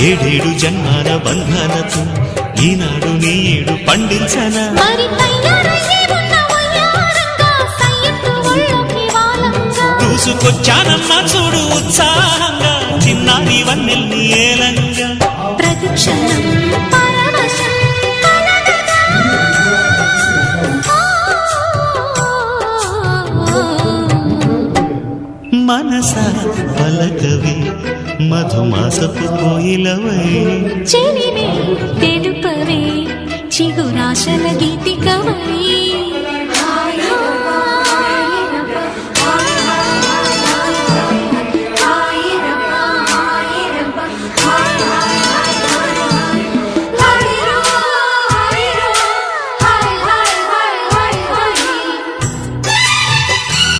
ఏడేడు జన్మాల బంధాలతో ఈనాడు నీ ఏడు పండించనా చూసుకొచ్చానమ్మా చూడు ఉత్సాహంగా చిన్నారి వన్నెల్ని ఏలంగా ప్రతిక్షణం మనసా పలకవి మధుమాసపు కోయిలవై చెలివే తెలుపవే చిగురాశల గీతికవై